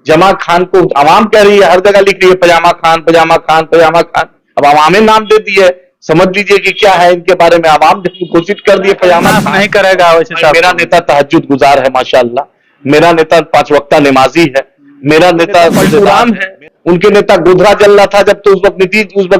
जमा खान को आवाम कह रही है, हर जगह लिख रही है पजामा खान पजामा खान पजामा खान। अब आवाम नाम दे दिए, समझ लीजिए कि क्या है इनके बारे में। आवाम घोषित कर दिए पजामा माफ खान। नहीं करेगा वैसे साहब। मेरा नेता तहज्जुद गुजार है माशाअल्लाह, मेरा नेता 5 वक्ता नमाजी है, मेरा नेता पलटूराम है। उनके नेता गोधरा जल रहा था जब, तो उस वक्त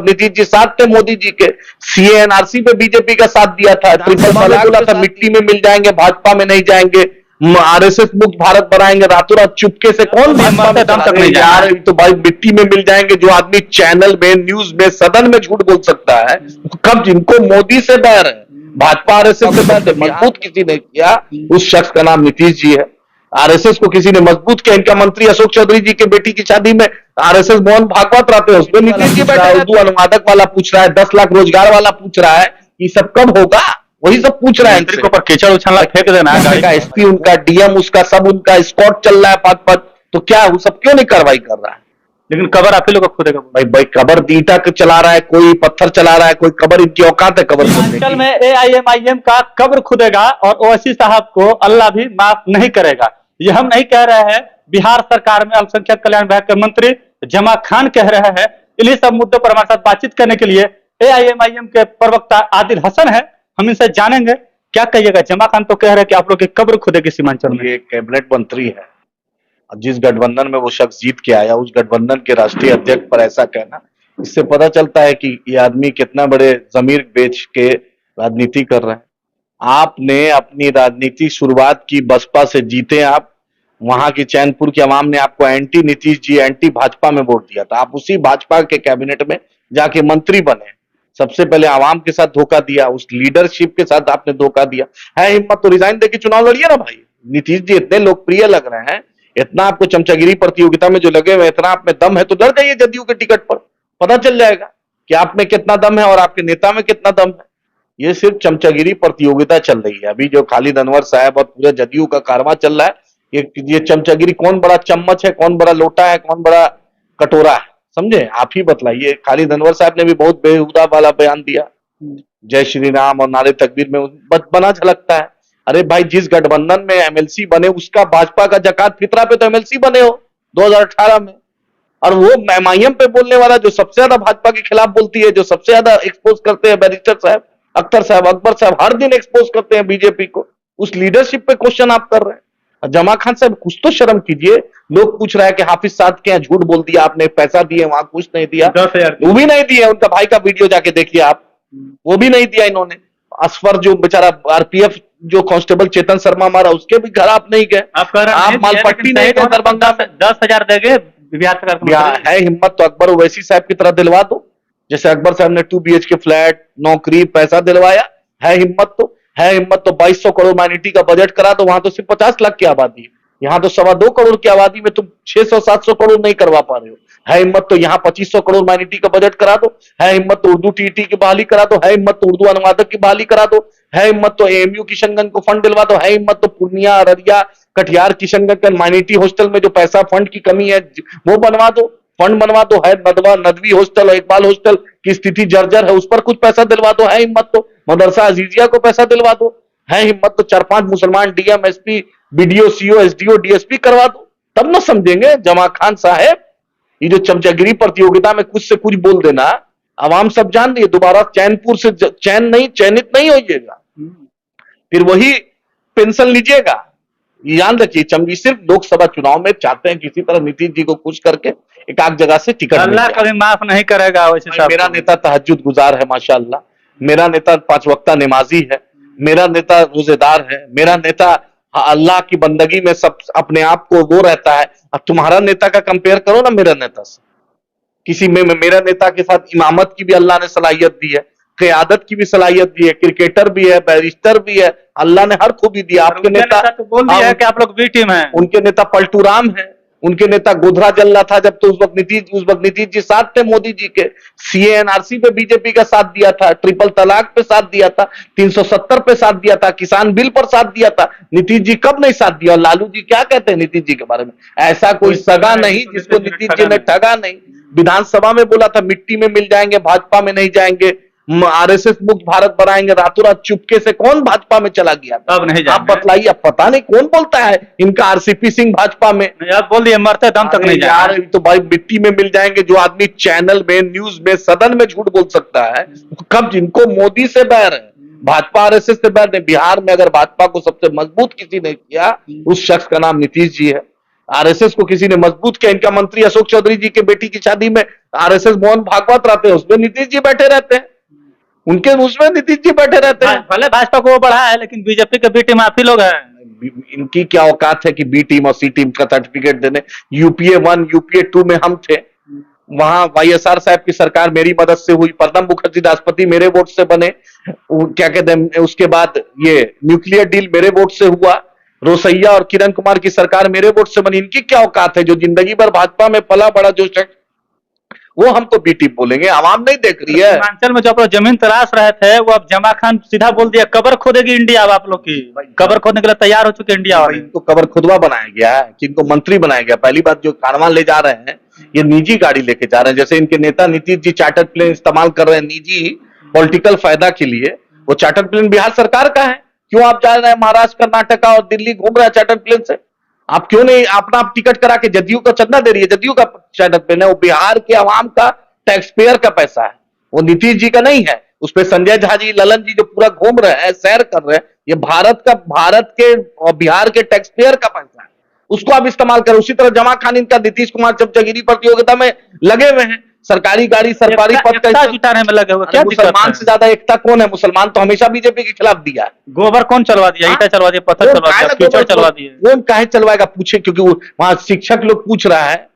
नीतीश जी साथ थे मोदी जी के। सीए एनआरसी पे बीजेपी का साथ दिया था, ट्रिपल तलाक बोला था मिट्टी में मिल जाएंगे, भाजपा में नहीं जाएंगे, आरएसएस मुक्त भारत बनाएंगे। रातों रात चुपके से कौन भाजपा में दम तक नहीं यार, तो भाई मिट्टी में मिल जाएंगे। जो आदमी चैनल में, न्यूज में, सदन में झूठ बोल सकता है, कब जिनको मोदी से बैर है, भाजपा आरएसएस से बैर मजबूत किसी ने किया, उस शख्स का नाम नीतीश जी है। आरएसएस को किसी ने मजबूत किया। इनका मंत्री अशोक चौधरी जी के बेटी की शादी में आरएसएस मोहन भागवत रहते हैं, उसमें नीतीश जी बैठे। उर्दू अनुवादक वाला पूछ रहा है, 10 लाख रोजगार वाला पूछ रहा है, ये सब कब होगा? वही सब पूछ रहा है। मंत्री के ऊपर कीचड़ उछलना फेंक देना है। एसपी उनका, डीएम उसका, सब उनका स्कॉट चल रहा है 5-5। तो क्या वो सब क्यों नहीं कार्रवाई कर रहा है? लेकिन कबर आप ही लोग खुदेगा भाई कबर ईटा चला रहा है, कोई पत्थर चला रहा है, कोई कबर, इनकी औकात है कबर हिमाचल में एआईएमआईएम का कब्र खुदेगा और ओवैसी साहब को अल्लाह भी माफ नहीं करेगा। ये हम नहीं कह रहे हैं, बिहार सरकार में अल्पसंख्यक कल्याण विभाग के मंत्री जमा खान कह रहे हैं। इन्हीं सब मुद्दों पर हमारे साथ बातचीत करने के लिए एआईएमआईएम के प्रवक्ता आदिल हसन है, हम इनसे जानेंगे क्या कहिएगा। जमा खान तो कह रहे हैं कि आप लोग की कब्र खुदेगी सीमांचल में। ये कैबिनेट मंत्री है, जिस गठबंधन में वो शख्स जीत के आया, उस गठबंधन के राष्ट्रीय अध्यक्ष पर ऐसा कहना, इससे पता चलता है कि ये आदमी कितना बड़े जमीर बेच के राजनीति कर रहे हैं। आपने अपनी राजनीति शुरुआत की बसपा से, जीते आप, वहां की चैनपुर की आवाम ने आपको एंटी नीतीश जी, एंटी भाजपा में वोट दिया था। आप उसी भाजपा के कैबिनेट में जाके मंत्री बने। सबसे पहले आवाम के साथ धोखा दिया, उस लीडरशिप के साथ आपने धोखा दिया। है हिम्मत तो रिजाइन देके चुनाव लड़िए ना भाई। नीतीश जी इतने लोकप्रिय लग रहे हैं, इतना आपको चमचागिरी प्रतियोगिता में जो लगे हुए, इतना आप में दम है, तो लड़ जाइए जदयू के टिकट पर, पता चल जाएगा कि आप में कितना दम है और आपके नेता में कितना दम है। ये सिर्फ चमचागिरी प्रतियोगिता चल रही है। अभी जो खालिद अनवर साहब और पूरे जदयू का कारवां चल रहा है, ये चमचागिरी, कौन बड़ा चम्मच है, कौन बड़ा लोटा है, कौन बड़ा कटोरा है, समझे? आप ही बतलाइए। खालिद अनवर साहब ने भी बहुत बेहुदा वाला बयान दिया, जय श्री राम और नारे तकबीर में बना झलकता है। अरे भाई, जिस गठबंधन में एमएलसी बने, उसका भाजपा का जकात फितरा पे तो एमएलसी बने हो 2018 में। और वो एमआईएम पे बोलने वाला, जो सबसे ज्यादा भाजपा के खिलाफ बोलती है, जो सबसे ज्यादा एक्सपोज करते हैं, बैरिस्टर साहब, अख्तर साहब, अकबर साहब, हर दिन एक्सपोज करते हैं बीजेपी को, उस लीडरशिप पे क्वेश्चन आप कर रहे हैं। जमा खान साहब, कुछ तो शर्म कीजिए। लोग पूछ रहा है कि हाफिज साहब के यहाँ झूठ बोल दिया आपने, पैसा दिए, वहां कुछ नहीं दिया, 10,000 वो भी नहीं दिया। उनका भाई का वीडियो जाके देखिए आप, वो भी नहीं दिया इन्होंने। असफर जो बेचारा आरपीएफ जो कांस्टेबल चेतन शर्मा मारा, उसके भी घर आप नहीं गए। आप कह रहे हैं आप मालपट्टी नहीं गए दरभंगा में। 10,000 देंगे बिहार सरकार। है हिम्मत तो अकबर ओवैसी साहब की तरह दिलवा दो, जैसे अकबर साहब ने 2 BHK फ्लैट, नौकरी, पैसा दिलवाया। है हिम्मत तो 2200 करोड़ माइनॉरिटी का बजट करा दो। वहां तो सिर्फ 50 लाख की आबादी है, यहाँ तो 2.25 करोड़ की आबादी में तुम 600-700 करोड़ नहीं करवा पा रहे हो। है हिम्मत तो यहाँ 2500 करोड़ माइनॉरिटी का बजट करा दो। है हिम्मत तो उर्दू टीटी की बहाली करा दो। है हिम्मत तो उर्दू अनुवादक की बहाली करा दो। है हिम्मत तो एएमयू किशनगंज को फंड दिलवा दो। है हिम्मत तो पूर्णिया, अररिया, कटिहार, किशनगंज का माइनॉरिटी हॉस्टल में जो पैसा फंड की कमी है, वो बनवा दो, फंड बनवा दो। है नदवी हॉस्टल और इकबाल हॉस्टल की स्थिति जर्जर है, उस पर कुछ पैसा दिलवा दो। है हिम्मत तो मदरसा अजीजिया को पैसा दिलवा दो। है हिम्मत तो 4-5 मुसलमान DM, SP, BDO, CO, SDO, DSP करवा दो, तब ना समझेंगे। जमा खान साहब, ये जो चमचागिरी प्रतियोगिता में कुछ से कुछ बोल देना, आवाम सब जान रही है। दोबारा चैनपुर से चयनित नहीं होइएगा, फिर वही पेंशन लीजिएगा। याद रखिए, चमगी सिर्फ लोकसभा चुनाव में चाहते हैं किसी तरह नीतीश जी को खुश करके एक आध जगह से टिकट। अल्लाह कभी माफ नहीं करेगा वैसे साहब। मेरा नेता तहज्जुद गुजार है माशाअल्लाह, मेरा नेता 5 वक्ता नमाजी है, मेरा नेता रोजेदार है, मेरा नेता अल्लाह की बंदगी में सब अपने आप को वो रहता है। अब तुम्हारा नेता का कंपेयर करो ना मेरा नेता से किसी में। मेरा नेता के साथ इमामत की भी अल्लाह ने सलाहियत दी है, क़यादत की भी सलाहियत दी है, क्रिकेटर भी है, बैरिस्टर भी है, अल्लाह ने हर खूबी दी। आपके नेता तो बोल दिया है कि आप लोग बी टीम है। उनके नेता पलटूराम है, उनके नेता गोधरा जल रहा था जब, तो उस वक्त नीतीश जी साथ थे मोदी जी के। सीए एनआरसी पे बीजेपी का साथ दिया था, ट्रिपल तलाक पे साथ दिया था, 370 पे साथ दिया था, किसान बिल पर साथ दिया था। नीतीश जी कब नहीं साथ दिया? और लालू जी क्या कहते हैं नीतीश जी के बारे में? ऐसा कोई सगा नहीं जिसको नीतीश जी ने ठगा नहीं। विधानसभा में बोला था मिट्टी में मिल जाएंगे, भाजपा में नहीं जाएंगे, आरएसएस मुक्त भारत बनाएंगे, रातों रात चुपके से कौन भाजपा में चला गया था? अब नहीं आप जाएंगे। बतलाइए, अब पता नहीं कौन बोलता है इनका आरसीपी सिंह भाजपा में। नहीं, आप बोल दिए मरते दम तक अरे नहीं यार, जाएंगे। ये तो भाई मिट्टी में मिल जाएंगे। जो आदमी चैनल में, न्यूज में, सदन में झूठ बोल सकता है, कब जिनको मोदी से बैर है, भाजपा आरएसएस से बैर नहीं। बिहार में अगर भाजपा को सबसे मजबूत किसी ने किया, उस शख्स का नाम नीतीश जी है। आरएसएस को किसी ने मजबूत किया, इनका मंत्री अशोक चौधरी जी के बेटी की शादी में आरएसएस मोहन भागवत रहते हैं, उसमें नीतीश जी बैठे रहते हैं, उनके उसमें नीतीश जी बैठे रहते हैं। भले भाजपा को वो बढ़ा है, लेकिन बीजेपी के बी टीम आप ही लोग हैं। इनकी क्या औकात है कि बी टीम और सी टीम का सर्टिफिकेट देने? यूपीए 1 यूपीए 2 में हम थे, वहां वाईएसआर साहब की सरकार मेरी मदद से हुई, प्रणब मुखर्जी राष्ट्रपति मेरे वोट से बने, क्या कहते हैं, उसके बाद ये न्यूक्लियर डील मेरे वोट से हुआ, रोसैया और किरण कुमार की सरकार मेरे वोट से बनी। इनकी क्या औकात है? जो जिंदगी भर भाजपा में पला बड़ा जो शख्स, वो हमको बी टीम बोलेंगे? आवाम नहीं देख रही है। सीमांचल में जो आप लोग जमीन तलाश रहे थे, वो अब जमा खान सीधा बोल दिया कबर खोदेगी इंडिया। अब आप लोग की कबर खोदने के लिए तैयार हो चुके इंडिया वाले। इनको कबर खुदवा बनाया गया है कि इनको मंत्री बनाया गया। पहली बात, जो कारवां ले जा रहे हैं, ये निजी गाड़ी लेके जा रहे हैं। जैसे इनके नेता नीतीश जी चार्टर्ड प्लेन इस्तेमाल कर रहे हैं निजी पॉलिटिकल फायदा के लिए। वो चार्टर्ड प्लेन बिहार सरकार का है। क्यों आप जा रहे हैं महाराष्ट्र, कर्नाटका और दिल्ली घूम रहे हैं चार्टर्ड प्लेन से? आप क्यों नहीं अपना टिकट करा के? जदयू का चंदा दे रही है, जदयू का चार्टर्ड प्लेन है, वो बिहार के आवाम का टैक्स पेयर का पैसा है, वो नीतीश जी का नहीं है। उस पे संजय झा जी, ललन जी जो पूरा घूम रहे हैं, सैर कर रहे हैं, ये भारत के और बिहार के टैक्स पेयर का पैसा है, उसको आप इस्तेमाल करें। उसी तरह जमा खान इनका नीतीश कुमार चमचागिरी प्रतियोगिता में लगे हुए हैं, सरकारी गाड़ी, सरकारी पद एकता जुटाने में लगे हुए, क्या दिक्कत मुसलमान है? से ज्यादा एकता कौन है? मुसलमान तो हमेशा बीजेपी के खिलाफ दिया है। गोबर कौन चलवा दिया? ईटा चलवा दिया, पत्थर चलवा दिया, कीचड़ चलवा दिए। कौन काहे चलवाएगा? पूछे, क्योंकि वहां शिक्षक लोग पूछ रहा है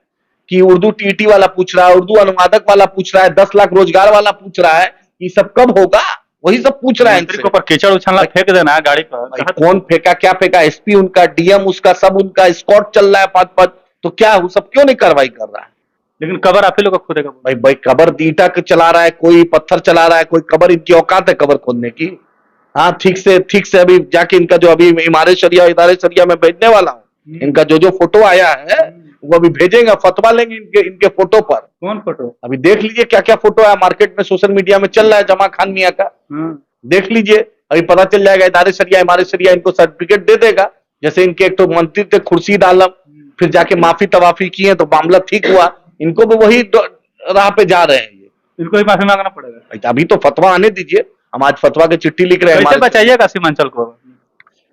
कि उर्दू टीटी वाला पूछ रहा है, उर्दू अनुवादक वाला पूछ रहा है, 10 लाख रोजगार वाला पूछ रहा है, ये सब कब होगा? वही सब पूछ रहा है मंत्री के ऊपर कीचड़ उछलना, फेंक देना है गाड़ी पर। कौन फेंका, क्या फेंका? एसपी उनका, डीएम उसका, सब उनका, स्कॉट चल रहा है 5-5, तो क्या वो सब क्यों नहीं कार्रवाई कर रहा है? लेकिन कबर आप ही लोग को खुदेगा। भाई कबर ईटा चला रहा है, कोई पत्थर चला रहा है, कोई कबर, इनकी औकात है कबर खोदने की? हाँ, ठीक से अभी जाके इनका जो अभी इमारत शरिया में भेजने वाला हूँ, इनका जो फोटो आया है वो अभी भेजेंगे, फतवा लेंगे इनके फोटो पर। कौन फोटो? अभी देख लीजिए क्या क्या फोटो है, मार्केट में सोशल मीडिया में चल रहा है जमा खान मियां का, देख लीजिए, अभी पता चल जाएगा। इमारत शरिया इनको सर्टिफिकेट दे देगा। जैसे इनके एक तो मंत्री थे खुर्शीद आलम, फिर जाके माफी तवाफी किए तो मामला ठीक हुआ, इनको भी वही राह पे जा रहे हैं। ये इनको ही माफी मांगना पड़ेगा। अभी तो फतवा आने दीजिए, हम आज फतवा की चिट्ठी लिख रहे हैं। कैसे बचाइएगा सीमांचल को?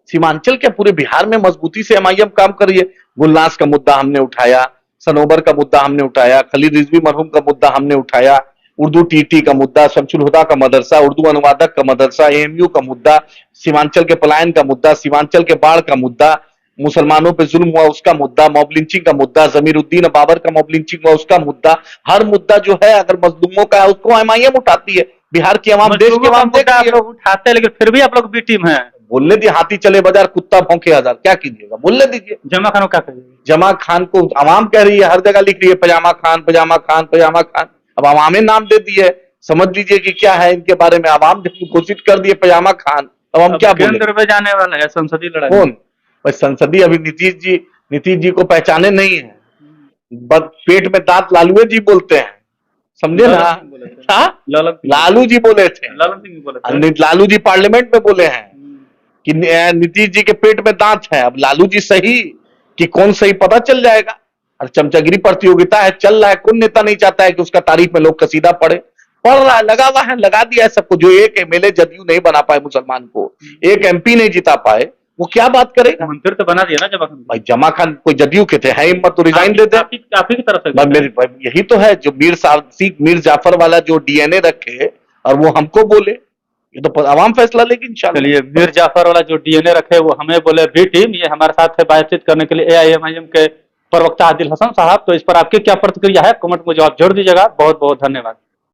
सीमांचल क्या, पूरे बिहार में मजबूती से एमआईएम काम कर रही है। गुलनाज का मुद्दा हमने उठाया, सनोबर का मुद्दा हमने उठाया, खलीद रिजवी मरहूम का मुद्दा हमने उठाया, उर्दू टीटी का मुद्दा, शमसुल हुदा का मदरसा, उर्दू अनुवादक का मदरसा, एएमयू का मुद्दा, सीमांचल के पलायन का मुद्दा, सीमांचल के बाढ़ का मुद्दा, मुसलमानों पे जुल्म हुआ उसका मुद्दा, मॉब लिंचिंग का मुद्दा, जमीरुद्दीन बाबर का मॉब लिंचिंग हुआ उसका मुद्दा। हर मुद्दा जो है अगर मजलूमों का है उसको एमआईएम उठाती है। बिहार की आवाम, देश की आवाम उठाते हैं, लेकिन फिर भी आप लोग बी टीम है। बोलने दीजिए, हाथी चले बाजार कुत्ता भौंके हजार, क्या कीजिएगा? बोलने दीजिए। जमा खान को क्या कहिएगा? जमा खान को आवाम कह रही है, हर जगह लिख रही है पजामा खान, पजामा खान, पजामा खान। अब आवाम नाम दे दिए, समझ लीजिए कि क्या है इनके बारे में। आवाम घोषित कर दिए पजामा खान, अब हम क्या बोले? केंद्र में जाने वाला है संसदीय लड़ाई। कौन? भाई संसदीय अभी नीतीश जी को पहचाने नहीं है, बस पेट में दांत लालू जी बोलते हैं, समझे ना? लालू जी बोले थे, लालू जी पार्लियामेंट में बोले हैं कि नीतीश जी के पेट में दांत है। अब लालू जी सही कि कौन सही पता चल जाएगा। और चमचागिरी प्रतियोगिता है, चल रहा है, कौन नेता नहीं चाहता है कि उसका तारीफ में लोग कसीदा पढ़े? पढ़ रहा है, लगा हुआ है, लगा दिया है सबको। जो एक एमएलए जदयू नहीं बना पाए मुसलमान को, एक एमपी नहीं जिता पाए, वो क्या बात करेगा? मंत्री तो बना दिया ना जमा खान। भाई जमा खान कोई जदयू के थे, है हिम्मत तो रिजाइन दे दे। आप ही की तरफ से मेरे यही तो है, जो मीर जाफर वाला जो डीएनए रखे और वो हमको बोले, ये तो आवाम फैसला लेगी इंशाल्लाह। चलिए, मीर जाफर वाला जो डीएनए रखे वो हमें बोले बी टीम। ये हमारे साथ है बातचीत करने के लिए एआईएमआईएम के प्रवक्ता आदिल हसन साहब। तो इस पर आपकी क्या प्रतिक्रिया है, कमेंट में जवाब जरूर दीजिएगा। बहुत बहुत धन्यवाद।